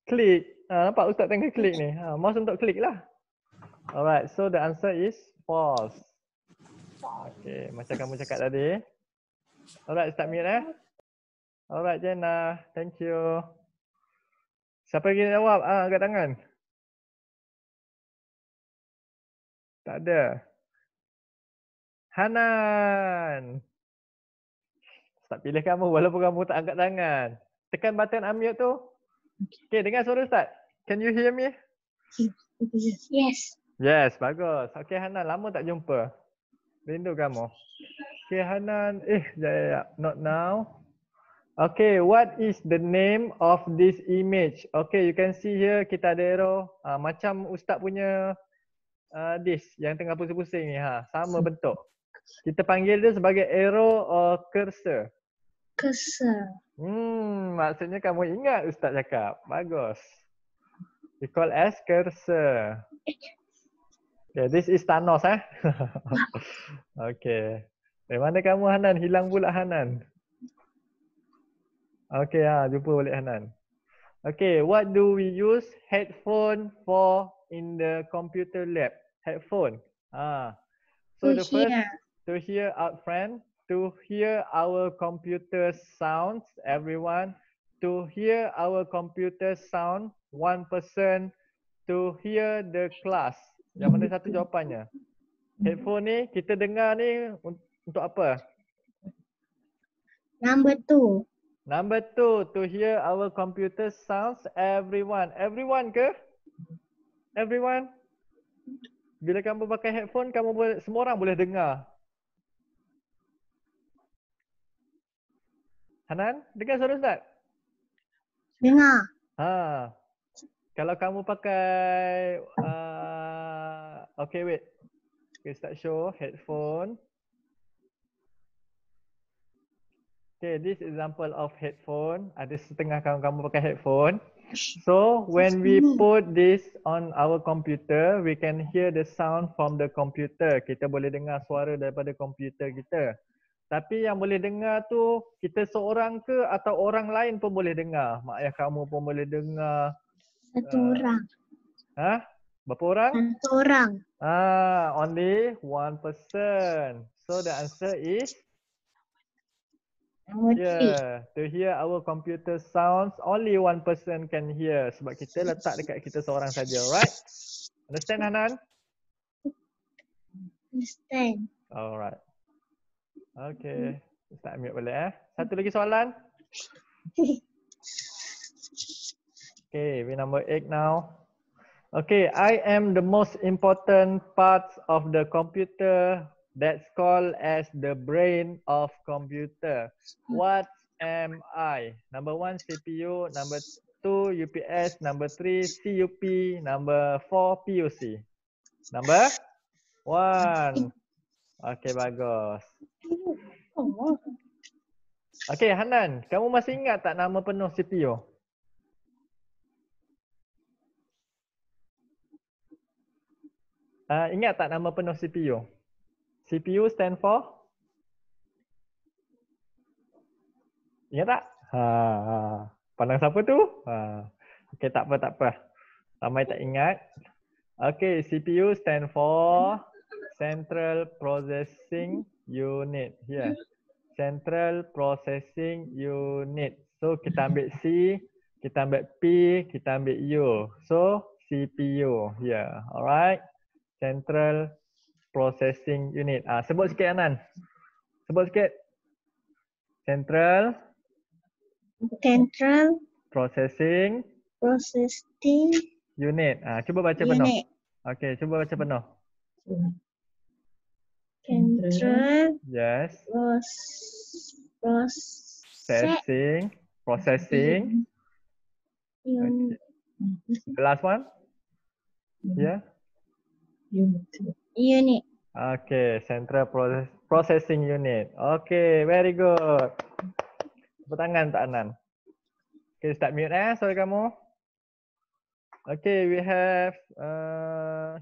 klik. Nampak Ustaz tengah klik ni. Mouse untuk klik lah. Alright, so the answer is false. Okay, macam kamu cakap tadi. Alright, start mute Alright Jana, thank you. Siapa lagi nak jawab? Angkat tangan. Tak ada. Hanan. Ustaz pilih kamu walaupun kamu tak angkat tangan. Tekan button unmute tu. Okay, dengar suara Ustaz. Can you hear me? Yes. Yes, bagus. Okay Hanan, lama tak jumpa. Rindu kamu. Okay Hanan, not now. Okay, what is the name of this image? Okay, you can see here kita ada arrow. Macam Ustaz punya disk yang tengah pusing-pusing ni. Sama bentuk. Kita panggil dia sebagai arrow or cursor. Cursor. Maksudnya kamu ingat Ustaz cakap. Bagus. We call as cursor. Okay, this is Thanos Okay. Dari mana kamu Hanan? Hilang pula Hanan. Okay, jumpa balik Hanan. Okay, what do we use headphone for in the computer lab? Headphone. So the first, to hear out front, to hear our computer sounds, everyone. To hear our computer sound, one person. To hear the class. Yang mana satu jawapannya? Headphone ni kita dengar ni untuk apa? Number 2. Number 2, to hear our computer sounds, everyone. Everyone ke? Everyone? Bila kamu pakai headphone, semua orang boleh dengar. Hanan, dengar suara Ustaz? Dengar. Kalau kamu pakai, okay wait. Okay, start show headphone. Okay, this example of headphone. Ada setengah kamu pakai headphone. So when we put this on our computer, we can hear the sound from the computer. Kita boleh dengar suara daripada komputer kita. Tapi yang boleh dengar tu kita seorang ke atau orang lain pun boleh dengar. Mak ayah kamu pun boleh dengar. Satu orang. Hah? Berapa orang? Satu orang. Only one person. So the answer is Number 3. yeah. To hear our computer sounds, only one person can hear. Sebab kita letak dekat kita seorang saja, right? Understand, Hanan? Understand. Alright. Okay. Start mute balik Satu lagi soalan. Okay, we number 8 now. Okay, I am the most important parts of the computer that's called as the brain of computer. What am I? Number 1, CPU. Number 2, UPS. Number 3, CUP. Number 4, PUC. Number 1. Okay, bagus. Oh. Okay, Hanan, kamu masih ingat tak nama penuh CPU? Ingat tak nama penuh CPU? CPU stand for? Ingat tak? Pandang siapa tu? Okay, tak apa. Ramai tak ingat. Okay, CPU stand for Central Processing Unit. Here. Central Processing Unit. So, kita ambil C, kita ambil P, kita ambil U. So, CPU. Here. Alright. Central Processing Unit. Sebut sikit Anan. Sebut sikit. Central Processing Unit. Cuba baca penuh. Okey, cuba baca penuh. Central Yes. Processing. Okay. The last one? Yeah. Unit. Okay, Central Processing Unit. Okay, very good. Tepuk tangan Pak Anan. Okay, start mute suara kamu. Okay, we have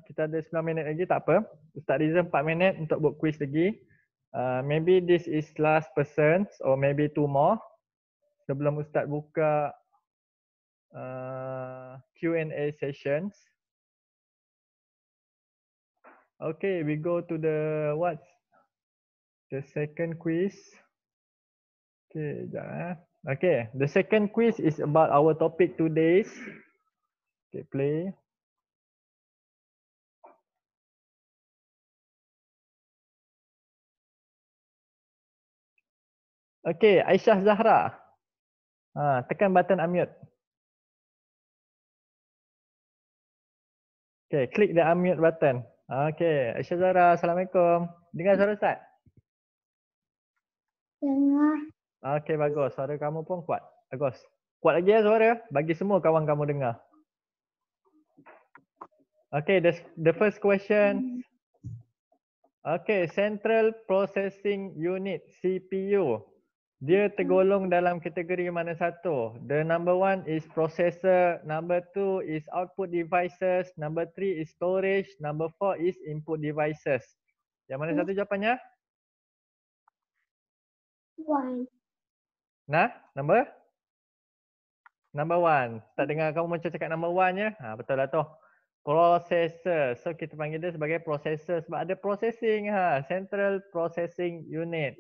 kita ada 9 minit lagi, tak apa. Ustaz Riza 4 minit untuk buat quiz lagi. Maybe this is last person or maybe 2 more. Sebelum Ustaz buka Q&A sessions. Okay, we go to the the second quiz. Okay, sekejap Okay, the second quiz is about our topic today. Okay, play. Okay, Aisyah Zahra. Tekan button unmute. Okay, click the unmute button. Okay, Aisyah Zahra, Assalamualaikum. Dengar suara Ustaz? Dengar. Okay, bagus. Suara kamu pun kuat. Bagus. Kuat lagi suara. Bagi semua kawan kamu dengar. Okay, the first question. Okay, Central Processing Unit, CPU. Dia tergolong dalam kategori mana satu? The number 1 is processor, number 2 is output devices, number 3 is storage, number 4 is input devices. Yang mana satu jawapannya? One. Nah, number 1. Tak dengar kamu macam cakap number 1 je? Betul lah tu. Processor. So kita panggil dia sebagai processor sebab ada processing Central Processing Unit.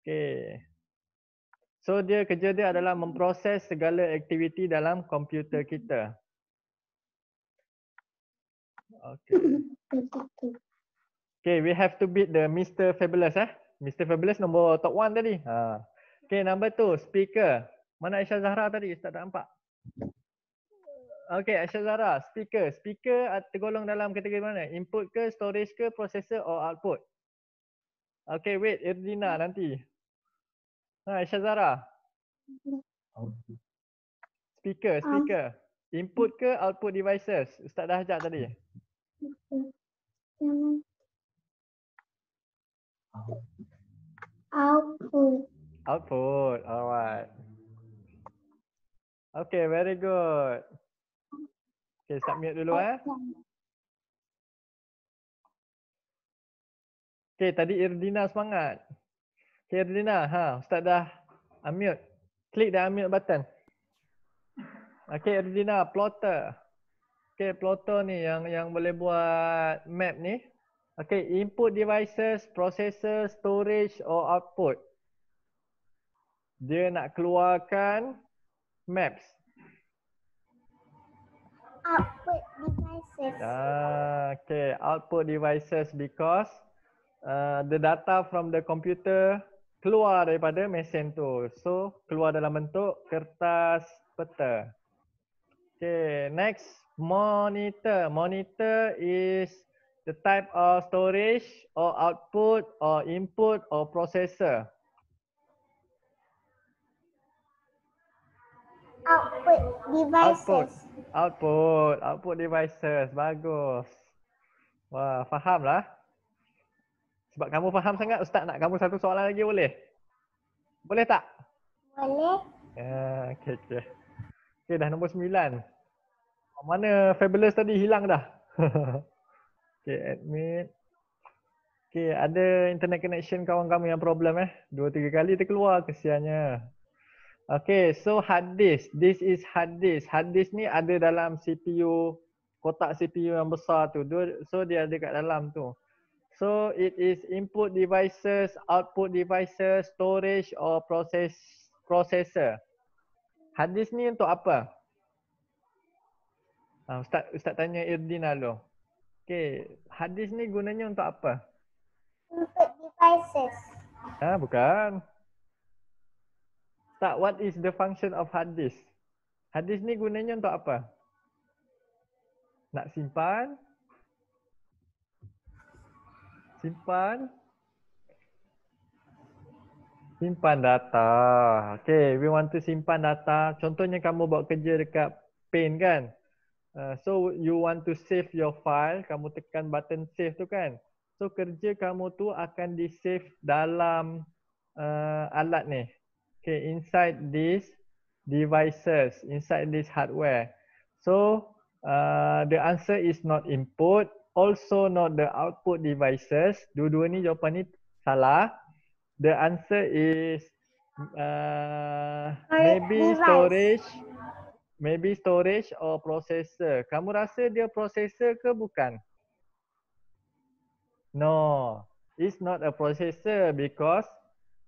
Okay. So kerja dia adalah memproses segala aktiviti dalam komputer kita. Okay. Okay, we have to beat the Mr. Fabulous Mr. Fabulous nombor top 1 tadi. Okay, number 2, speaker. Mana Aisyah Zahra tadi? Tak nampak. Okay, Aisyah Zahra, speaker. Speaker tergolong dalam kategori mana? Input ke, storage ke, processor or output? Okay, wait, Irdina nanti. Aisyah Zahra. Speaker. Input ke, output devices? Ustaz dah ajak tadi. Output. Output, alright. Okay, very good. Okay, start mute dulu Okay, tadi Irdina semangat. Okay, Irdina, Ustaz dah unmute. Klik the unmute button. Okay, Irdina, plotter. Okay, plotter ni yang boleh buat map ni. Okay, input devices, processor, storage or output. Dia nak keluarkan maps. Output devices. Okay, output devices because the data from the computer keluar daripada mesin tu. So, keluar dalam bentuk kertas peta. Okay, next, monitor. Monitor is the type of storage or output or input or processor. Output devices. Output devices. Bagus. Wah, faham lah. Sebab kamu faham sangat, Ustaz nak kamu satu soalan lagi boleh? Boleh tak? Boleh. Okay. Okay, dah nombor 9. Mana Fabulous tadi hilang dah? Okay, admit. Okay, ada internet connection kawan kamu yang problem 2-3 kali terkeluar, kesiannya. Okay, so hard disk. This is hard disk. Hard disk ni ada dalam CPU, kotak CPU yang besar tu. So dia ada kat dalam tu. So it is input devices, output devices, storage or processor. Hard disk ni untuk apa? Ustaz tanya Irdina dulu. Okay, hard disk ni gunanya untuk apa? Input devices. Bukan. Tak, what is the function of hard disk? Hard disk ni gunanya untuk apa? Nak simpan? Simpan data. Okay, we want to simpan data. Contohnya kamu buat kerja dekat Paint kan? So you want to save your file, kamu tekan button save tu kan? So kerja kamu tu akan di-save dalam alat ni. Okay, inside this devices, inside this hardware. So the answer is not input, also not the output devices. Dua-dua ni jawapan ni salah. The answer is maybe storage or processor. Kamu rasa dia processor ke bukan? No, it's not a processor because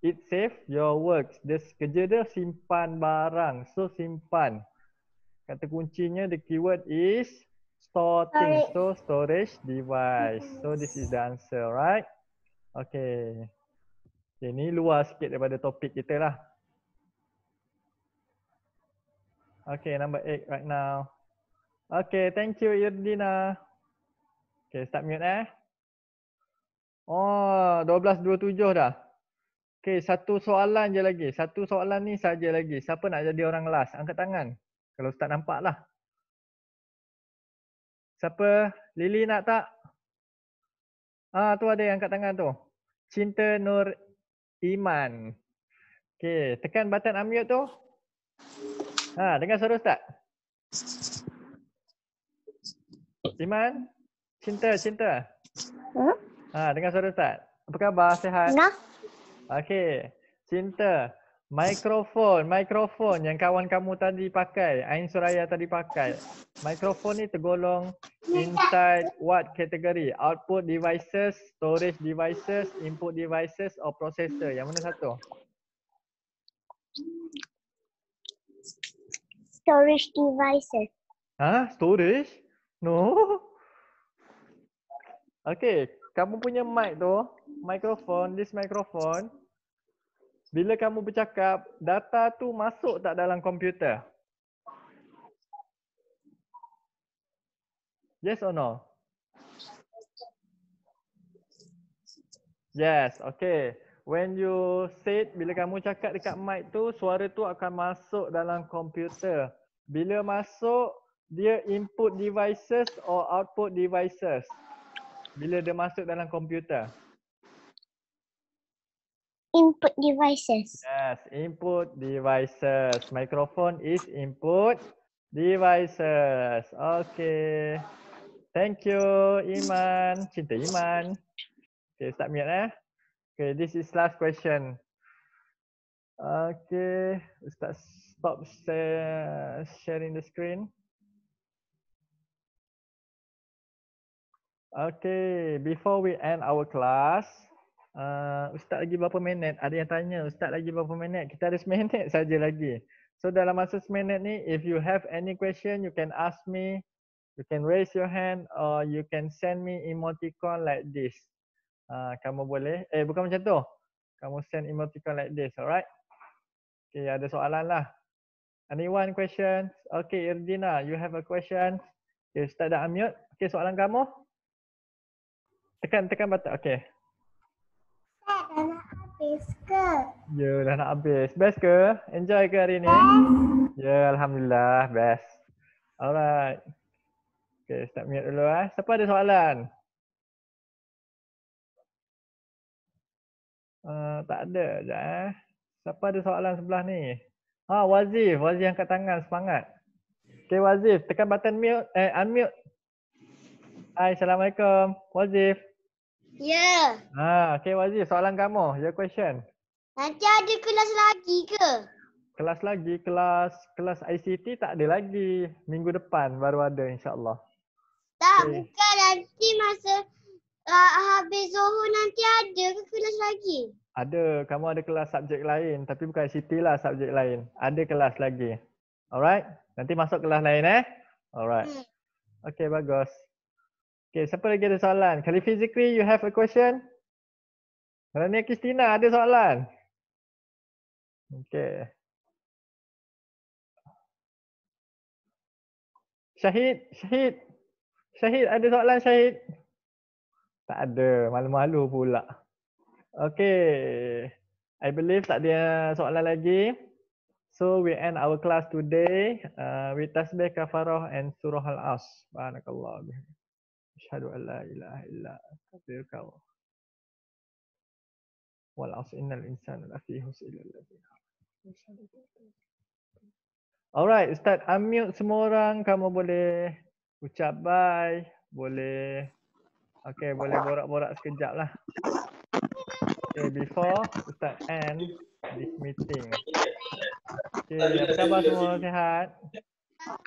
it save your works. Dia kerja dia simpan barang. So simpan. Kata kuncinya the keyword is store things. So storage device. So this is the answer, right? Okay. Ini luar sikit daripada topik kita lah. Okay, number 8 right now. Okay, thank you Irdina. Okay, start mute Oh, 12.27 dah. Okay, satu soalan je lagi. Satu soalan ni saja lagi. Siapa nak jadi orang last? Angkat tangan. Kalau Ustaz nampak lah. Siapa? Lily nak tak? Tu ada yang angkat tangan tu. Cinta Nur Iman. Okay, tekan button unmute tu. Dengar suara Ustaz? Iman? Cinta. Dengar suara Ustaz? Apa khabar? Sihat? Nah. Okay. Cinta. Mikrofon yang kawan kamu tadi pakai. Ain Suraya tadi pakai. Mikrofon ni tergolong inside what category? Output devices, storage devices, input devices or processor? Yang mana satu? Storage devices. Storage? No. Okay, kamu punya mic tu, this microphone, bila kamu bercakap, data tu masuk tak dalam komputer? Yes or no? Yes, okay. When you said, bila kamu cakap dekat mic tu, suara tu akan masuk dalam komputer. Bila masuk, dia input devices or output devices? Bila dia masuk dalam komputer? Input devices. Yes, input devices. Microphone is input devices. Okay. Thank you, Iman. Cinta Iman. Okay, start mute eh. Okay, this is last question. Okay, Ustaz stop sharing the screen. Okay, before we end our class, Ustaz lagi berapa minit? Ada yang tanya, Ustaz lagi berapa minit? Kita ada seminit saja lagi. So dalam masa seminit ni, if you have any question, you can ask me. You can raise your hand or you can send me emoticon like this. Kamu boleh, bukan macam tu. Kamu send emoticon like this, alright? Okay, ada soalan lah. Anyone question? Okay, Irdina, you have a question? Okay, Ustaz dah unmute. Okay, soalan kamu? Tekan button. Okay. Dah nak habis ke? Ya, dah nak habis. Best ke? Enjoy ke hari ni? Ya, Alhamdulillah. Best. Alright. Okay, start mute dulu eh. Siapa ada soalan? Tak ada. Sekejap eh. Siapa ada soalan sebelah ni? Wazif. Wazif angkat tangan. Semangat. Okay, Wazif. Tekan button mute. Unmute. Hai, Assalamualaikum. Wazif. Ya. Okay, Wazif. Soalan kamu. Your question. Nanti ada kelas lagi ke? Kelas lagi, kelas ICT tak ada lagi. Minggu depan baru ada insya-Allah. Tak, Okay. bukan nanti masa habis Zohor nanti ada ke kelas lagi? Ada, kamu ada kelas subjek lain tapi bukan ICT lah, subjek lain. Ada kelas lagi. Alright? Nanti masuk kelas lain eh? Alright. Okay, bagus. Okay, siapa lagi ada soalan? Kali Fizikri, you have a question? Rania Kristina ada soalan? Okay. Syahid ada soalan Syahid? Tak ada, malu-malu pula. Okay. I believe tak ada soalan lagi. So we end our class today with tasbih kafarah and surah al-as. Barakallahu bihi. Asyhadu an la ilaha illa anta wal asr innal insana lafi khusr illa alladziina. Alright, Ustaz unmute semua orang. Kamu boleh ucap bye. Boleh. Okay, boleh borak-borak sekejap lah. Okay, before Ustaz end this meeting. Okay, apa khabar semua? Sihat?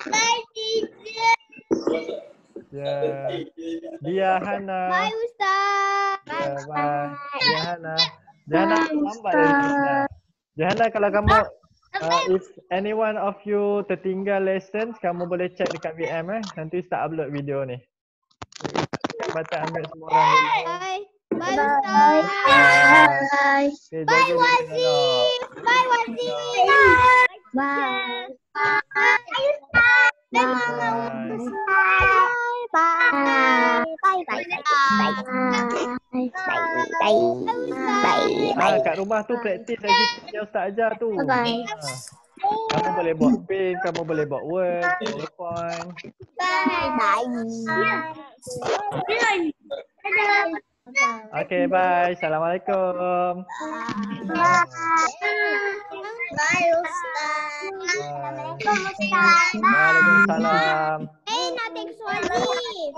Bye teacher. Ya. Dia Hana. Bye Ustaz. Ya, bye. Dia Hana. Jahana lambat dari kita. Jahana, kalau kamu if anyone of you tertinggal lessons, kamu boleh check dekat VM eh. Nanti start upload video ni. Dekat button ambil semua orang dulu. Bye. Bye Ustaz. Bye. Okay, Bye jaga diri, Wazir. Nana. Bye Wazir. Bye. Bye Ustaz. Bye. Kat rumah tu praktis activity yang Ustaz ajar tu. Kamu boleh buat Paint, kamu boleh buat Word, PowerPoint. Okay, bye. Assalamualaikum. Bye Ustaz. Waalaikumsalam. Hey, nak thanks Wazir.